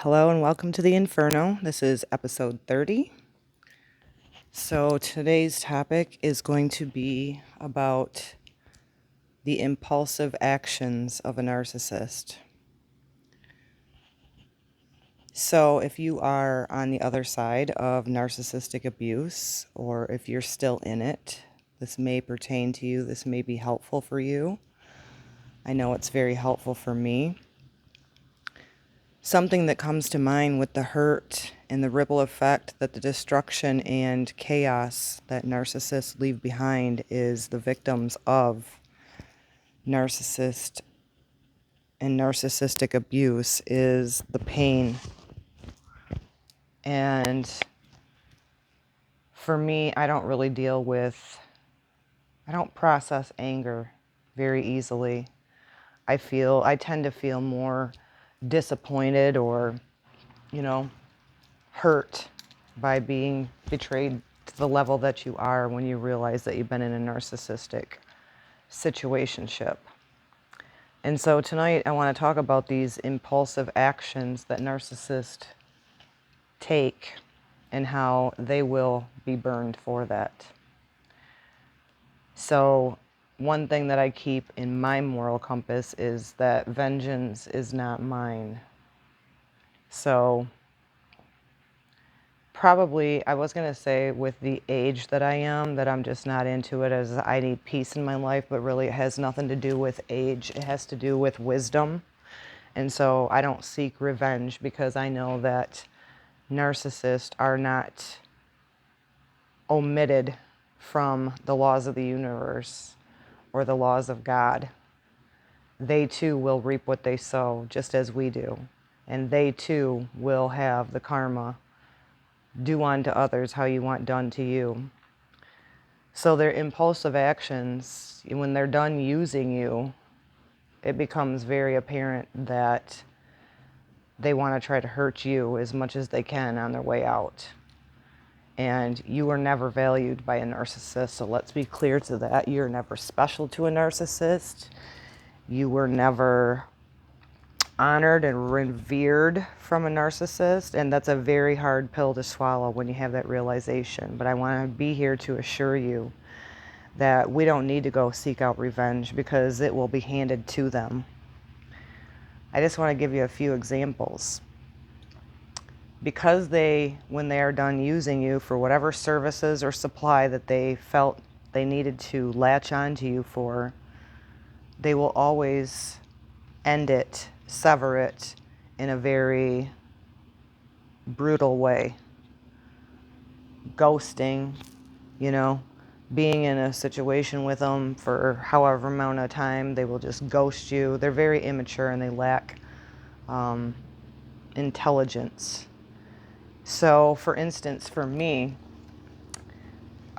Hello and welcome to the Inferno. This is episode 30. So today's topic is going to be about the impulsive actions of a narcissist. So if you are on the other side of narcissistic abuse, or if you're still in it, this may pertain to you. This may be helpful for you. I know it's very helpful for me. Something that comes to mind with the hurt and the ripple effect that the destruction and chaos that narcissists leave behind is the victims of narcissist and narcissistic abuse is the pain. And for me, I don't process anger very easily. I tend to feel more disappointed or, hurt by being betrayed to the level that you are when you realize that you've been in a narcissistic situationship. And so tonight I want to talk about these impulsive actions that narcissists take and how they will be burned for that. So one thing that I keep in my moral compass is that vengeance is not mine. So probably, I was going to say with the age that I am, that I'm just not into it, as I need peace in my life, but really it has nothing to do with age. It has to do with wisdom. And so I don't seek revenge because I know that narcissists are not omitted from the laws of the universe or the laws of God. They too will reap what they sow, just as we do. And they too will have the karma. Do unto others how you want done to you. So their impulsive actions, when they're done using you, it becomes very apparent that they want to try to hurt you as much as they can on their way out. And you were never valued by a narcissist, so let's be clear to that. You're never special to a narcissist. You were never honored and revered from a narcissist, and that's a very hard pill to swallow when you have that realization. But I want to be here to assure you that we don't need to go seek out revenge because it will be handed to them. I just want to give you a few examples. Because when they are done using you for whatever services or supply that they felt they needed to latch onto you for, they will always end it, sever it in a very brutal way. Ghosting, being in a situation with them for however amount of time, they will just ghost you. They're very immature and they lack intelligence. So, for instance, for me,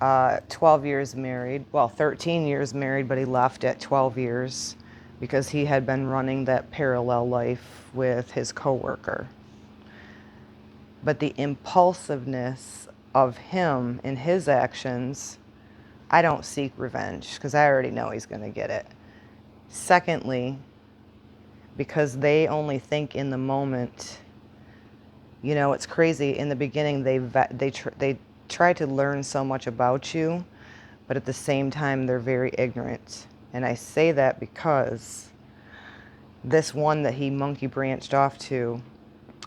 12 years married, 13 years married, but he left at 12 years because he had been running that parallel life with his coworker. But the impulsiveness of him and his actions, I don't seek revenge because I already know he's going to get it. Secondly, because they only think in the moment. It's crazy. In the beginning, they try to learn so much about you, but at the same time, they're very ignorant. And I say that because this one that he monkey branched off to,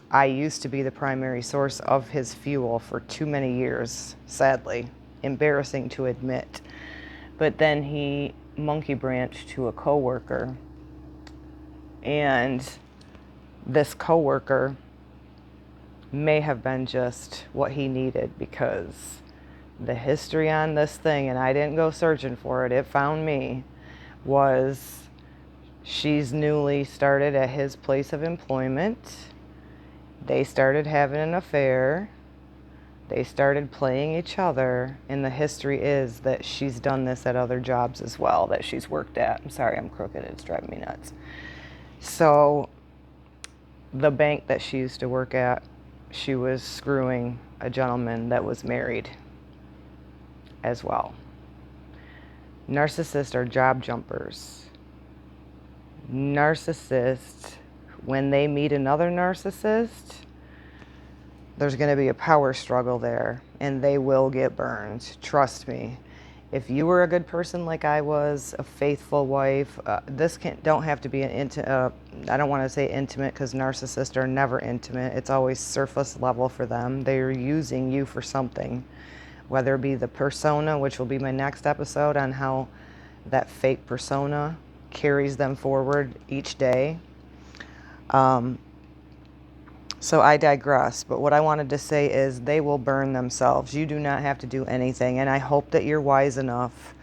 I used to be the primary source of his fuel for too many years, sadly. Embarrassing to admit. But then he monkey branched to a coworker. And this coworker may have been just what he needed, because the history on this thing, and I didn't go searching for it, it found me, was she's newly started at his place of employment. They started having an affair. They started playing each other, and the history is that she's done this at other jobs as well that she's worked at. I'm sorry, I'm crooked. It's driving me nuts. So the bank that she used to work at, she was screwing a gentleman that was married as well. Narcissists are job jumpers. Narcissists when they meet another narcissist, there's going to be a power struggle there, and they will get burned. Trust me. If you were a good person like I was, a faithful wife, don't have to be an intimate, I don't want to say intimate because narcissists are never intimate. It's always surface level for them. They're using you for something, whether it be the persona, which will be my next episode on how that fake persona carries them forward each day. So I digress, but what I wanted to say is they will burn themselves. You do not have to do anything, and I hope that you're wise enough.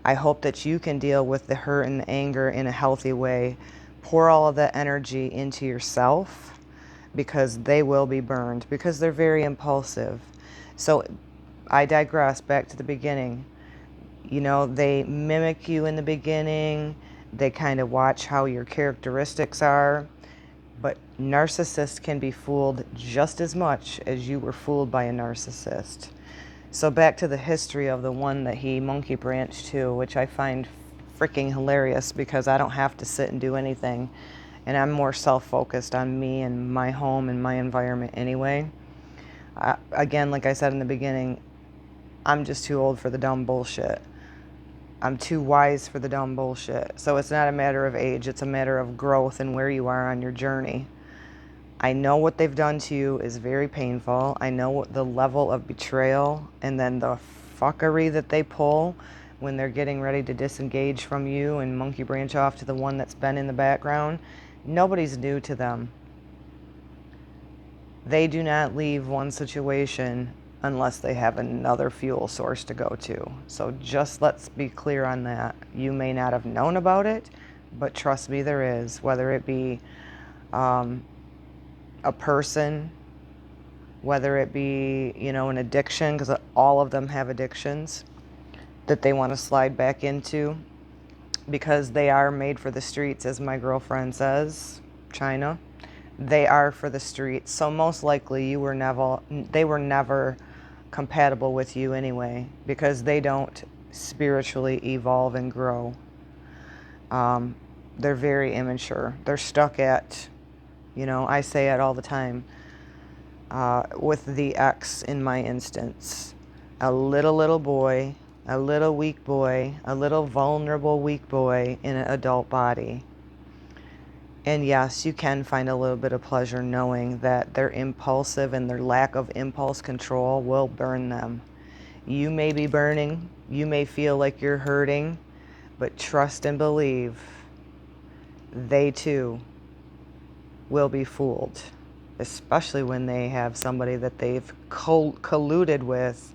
I hope that you can deal with the hurt and the anger in a healthy way. Pour all of that energy into yourself, because they will be burned, because they're very impulsive. So I digress back to the beginning. You know, they mimic you in the beginning. They kind of watch how your characteristics are. But narcissists can be fooled just as much as you were fooled by a narcissist. So back to the history of the one that he monkey branched to, which I find freaking hilarious because I don't have to sit and do anything. And I'm more self-focused on me and my home and my environment anyway. Again, like I said in the beginning, I'm just too old for the dumb bullshit. I'm too wise for the dumb bullshit. So it's not a matter of age. It's a matter of growth and where you are on your journey. I know what they've done to you is very painful. I know what the level of betrayal and then the fuckery that they pull when they're getting ready to disengage from you and monkey branch off to the one that's been in the background. Nobody's new to them. They do not leave one situation unless they have another fuel source to go to. So just let's be clear on that. You may not have known about it, but trust me, there is. Whether it be a person, whether it be, you know, an addiction, because all of them have addictions that they want to slide back into because they are made for the streets, as my girlfriend says, China. They are for the streets. So most likely they were never compatible with you anyway, because they don't spiritually evolve and grow. They're very immature. They're stuck at, you know, I say it all the time, with the ex in my instance. A little boy, a little weak boy, a little vulnerable weak boy in an adult body. And yes, you can find a little bit of pleasure knowing that they're impulsive and their lack of impulse control will burn them. You may be burning, you may feel like you're hurting, but trust and believe they too will be fooled, especially when they have somebody that they've colluded with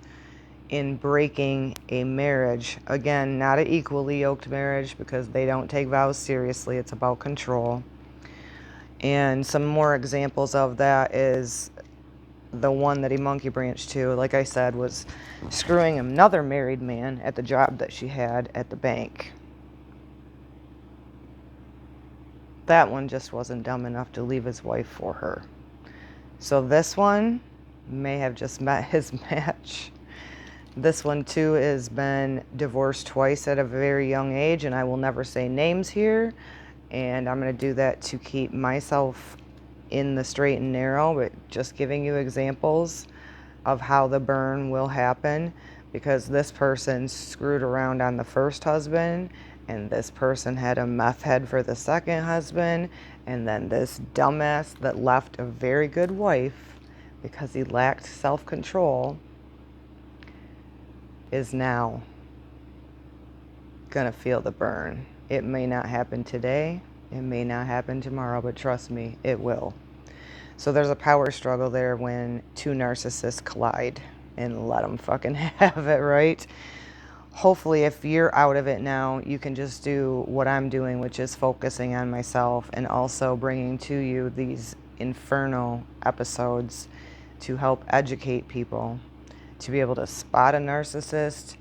in breaking a marriage. Again, not an equally yoked marriage, because they don't take vows seriously. It's about control. And some more examples of that is the one that he monkey branched to, like I said, was screwing another married man at the job that she had at the bank. That one just wasn't dumb enough to leave his wife for her. So this one may have just met his match. This one too has been divorced twice at a very young age, and I will never say names here. And I'm going to do that to keep myself in the straight and narrow, but just giving you examples of how the burn will happen, because this person screwed around on the first husband, and this person had a meth head for the second husband, and then this dumbass that left a very good wife because he lacked self-control is now gonna feel the burn. It may not happen today, it may not happen tomorrow, but trust me, it will. So there's a power struggle there when two narcissists collide, and let them fucking have it, right? Hopefully, if you're out of it now, you can just do what I'm doing, which is focusing on myself and also bringing to you these Inferno episodes to help educate people to be able to spot a narcissist,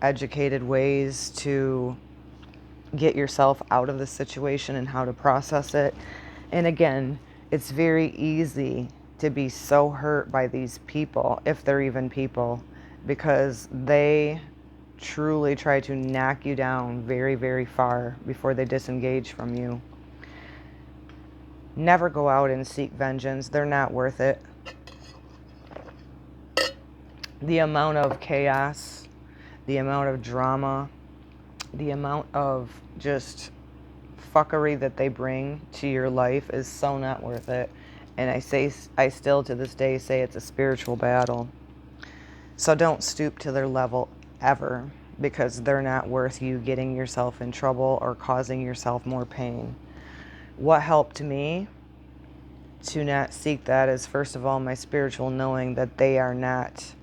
educated ways to get yourself out of the situation and how to process it. And again, it's very easy to be so hurt by these people, if they're even people, because they truly try to knock you down very, very far before they disengage from you. Never go out and seek vengeance. They're not worth it. The amount of chaos, the amount of drama, the amount of just fuckery that they bring to your life is so not worth it. And I still to this day say it's a spiritual battle. So don't stoop to their level ever, because they're not worth you getting yourself in trouble or causing yourself more pain. What helped me to not seek that is, first of all, my spiritual knowing that they are not,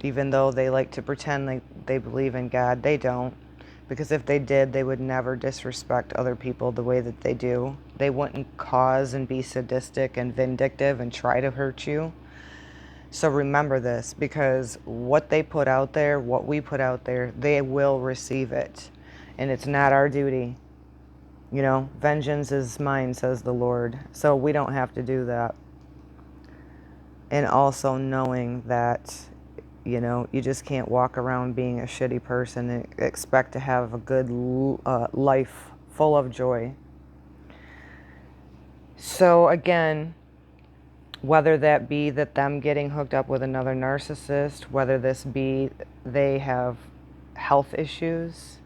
even though they like to pretend they believe in God, they don't. Because if they did, they would never disrespect other people the way that they do. They wouldn't cause and be sadistic and vindictive and try to hurt you. So remember this, because what they put out there, what we put out there, they will receive it. And it's not our duty. You know, vengeance is mine, says the Lord. So we don't have to do that. And also knowing that, you know, you just can't walk around being a shitty person and expect to have a good life full of joy. So again, whether that be that them getting hooked up with another narcissist, whether this be they have health issues,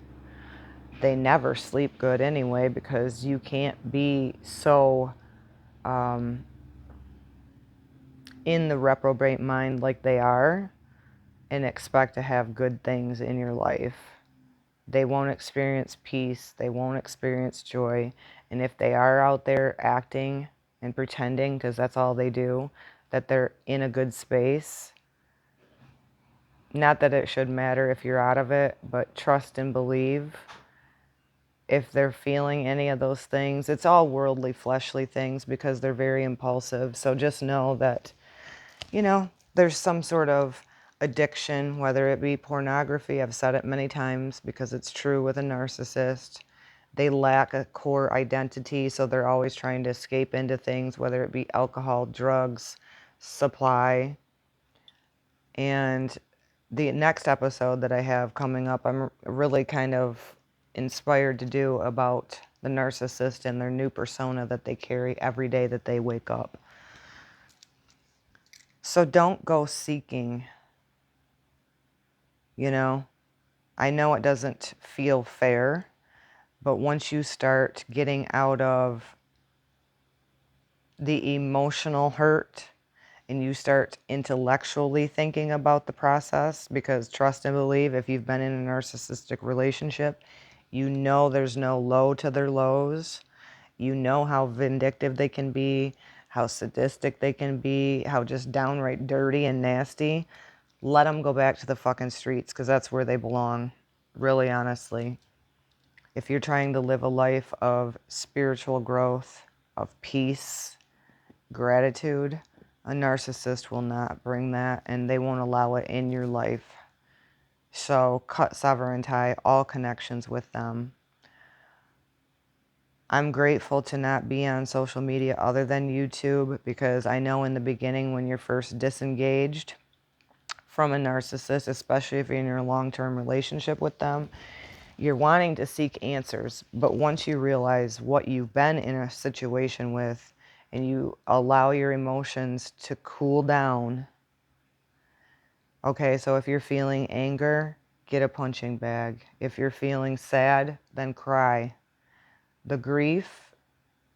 they never sleep good anyway, because you can't be so in the reprobate mind like they are and expect to have good things in your life. They won't experience peace. They won't experience joy. And if they are out there acting and pretending, because that's all they do, that they're in a good space, not that it should matter if you're out of it, but trust and believe. If they're feeling any of those things, it's all worldly, fleshly things, because they're very impulsive. So just know that, you know, there's some sort of addiction, whether it be pornography. I've said it many times because it's true with a narcissist. They lack a core identity, so they're always trying to escape into things, whether it be alcohol, drugs, supply. And the next episode that I have coming up, I'm really kind of inspired to do about the narcissist and their new persona that they carry every day that they wake up. So don't go seeking, you know. I know it doesn't feel fair, but once you start getting out of the emotional hurt and you start intellectually thinking about the process, because trust and believe, if you've been in a narcissistic relationship, you know there's no low to their lows. You know how vindictive they can be, how sadistic they can be, how just downright dirty and nasty. Let them go back to the fucking streets, because that's where they belong, really, honestly. If you're trying to live a life of spiritual growth, of peace, gratitude, a narcissist will not bring that, and they won't allow it in your life. So cut, sever, and tie all connections with them. I'm grateful to not be on social media other than YouTube, because I know in the beginning, when you're first disengaged from a narcissist, especially if you're in a long-term relationship with them, you're wanting to seek answers. But once you realize what you've been in a situation with, and you allow your emotions to cool down. Okay, so if you're feeling anger, get a punching bag. If you're feeling sad, then cry. The grief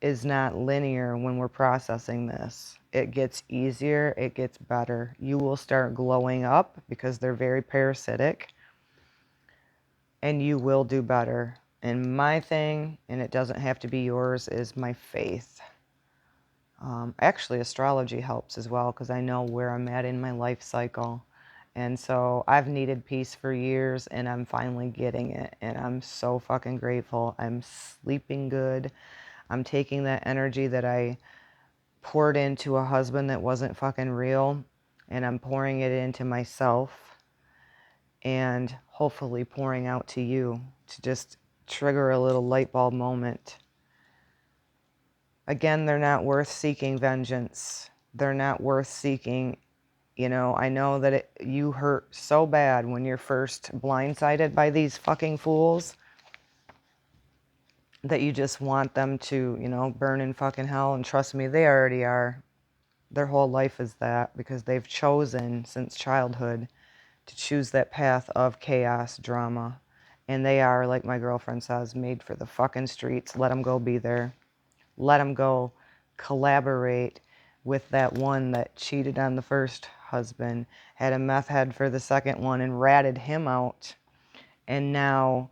is not linear when we're processing this. It gets easier, it gets better. You will start glowing up, because they're very parasitic, and you will do better. And my thing, and it doesn't have to be yours, is my faith. Actually, astrology helps as well, because I know where I'm at in my life cycle. And so I've needed peace for years, and I'm finally getting it. And I'm so fucking grateful. I'm sleeping good. I'm taking that energy that I poured into a husband that wasn't fucking real, and I'm pouring it into myself, and hopefully pouring out to you to just trigger a little light bulb moment. Again, they're not worth seeking vengeance. They're not worth seeking, you know, I know that you hurt so bad when you're first blindsided by these fucking fools. that you just want them to, you know, burn in fucking hell. And trust me, they already are. Their whole life is that, because they've chosen since childhood to choose that path of chaos, drama. And they are, like my girlfriend says, made for the fucking streets. Let them go be there. Let them go collaborate with that one that cheated on the first husband, had a meth head for the second one and ratted him out. And now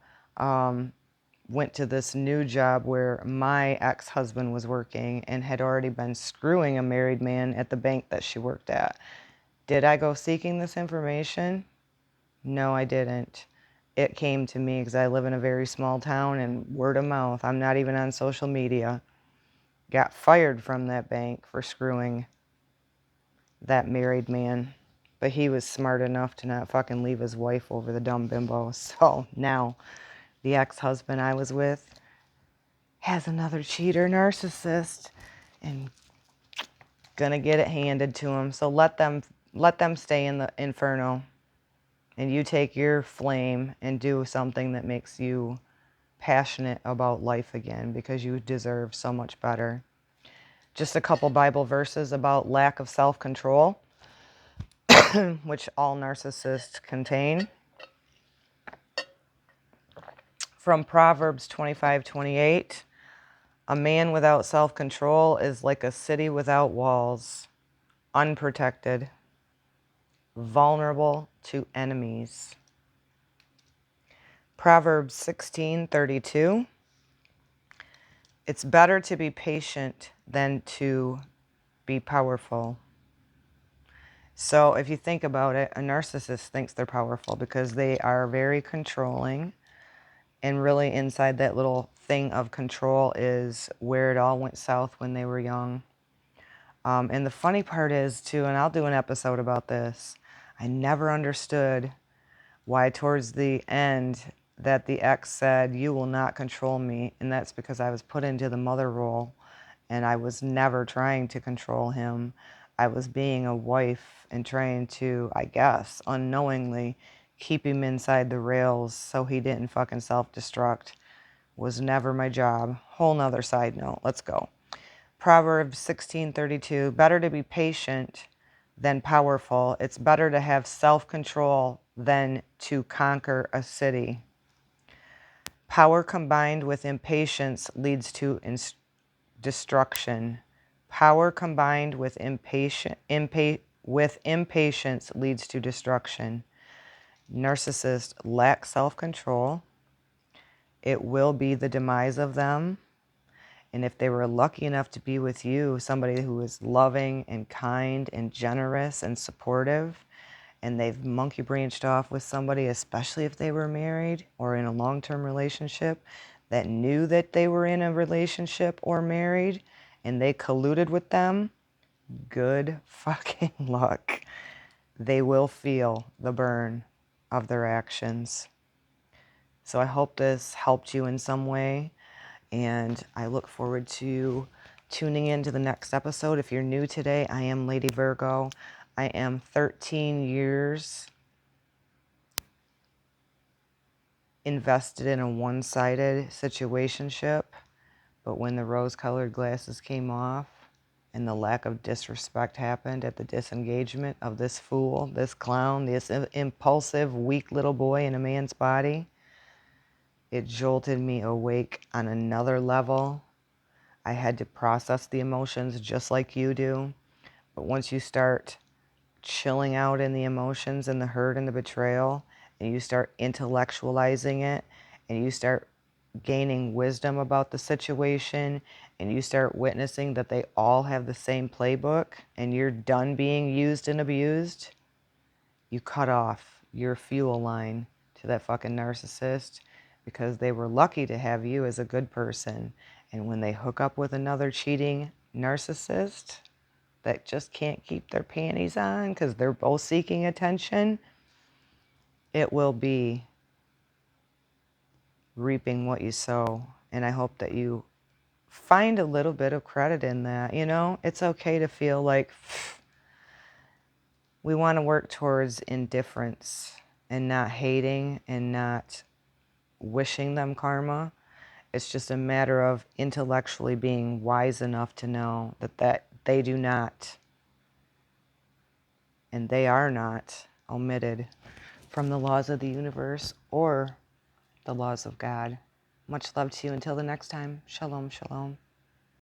went to this new job where my ex-husband was working and had already been screwing a married man at the bank that she worked at. Did I go seeking this information? No, I didn't. It came to me because I live in a very small town, and word of mouth. I'm not even on social media. Got fired from that bank for screwing that married man. But he was smart enough to not fucking leave his wife over the dumb bimbo. So now the ex-husband I was with has another cheater narcissist and gonna get it handed to him. So let them stay in the inferno, and you take your flame and do something that makes you passionate about life again, because you deserve so much better. Just a couple Bible verses about lack of self-control, which all narcissists contain. From Proverbs 25:28, a man without self-control is like a city without walls, unprotected, vulnerable to enemies. Proverbs 16:32, it's better to be patient than to be powerful. So if you think about it, a narcissist thinks they're powerful because they are very controlling, and really inside that little thing of control is where it all went south when they were young. And the funny part is too, and I'll do an episode about this, I never understood why towards the end that the ex said, "You will not control me," and that's because I was put into the mother role, and I was never trying to control him. I was being a wife and trying to, I guess, unknowingly keep him inside the rails so he didn't fucking self-destruct. Was never my job. Whole nother side note. Let's go. Proverbs 16:32, better to be patient than powerful. It's better to have self-control than to conquer a city. Power combined with impatience leads to destruction. Power combined with impatience leads to destruction. Narcissists lack self-control. It will be the demise of them. And if they were lucky enough to be with you, somebody who is loving and kind and generous and supportive, and they've monkey branched off with somebody, especially if they were married or in a long-term relationship, that knew that they were in a relationship or married, and they colluded with them, good fucking luck. They will feel the burn of their actions. So I hope this helped you in some way, and I look forward to tuning in to the next episode. If you're new today, I am Lady Virgo. I am 13 years invested in a one-sided situationship, but when the rose-colored glasses came off and the lack of disrespect happened at the disengagement of this fool, this clown, this impulsive, weak little boy in a man's body, it jolted me awake on another level. I had to process the emotions just like you do. But once you start chilling out in the emotions and the hurt and the betrayal, and you start intellectualizing it, and you start gaining wisdom about the situation, and you start witnessing that they all have the same playbook, and you're done being used and abused, you cut off your fuel line to that fucking narcissist, because they were lucky to have you as a good person. And when they hook up with another cheating narcissist that just can't keep their panties on because they're both seeking attention, it will be reaping what you sow. And I hope that you find a little bit of credit in that. You know, it's okay to feel like we want to work towards indifference and not hating and not wishing them karma. It's just a matter of intellectually being wise enough to know that they do not, and they are not, omitted from the laws of the universe or the laws of God. Much love to you. Until the next time. Shalom, shalom.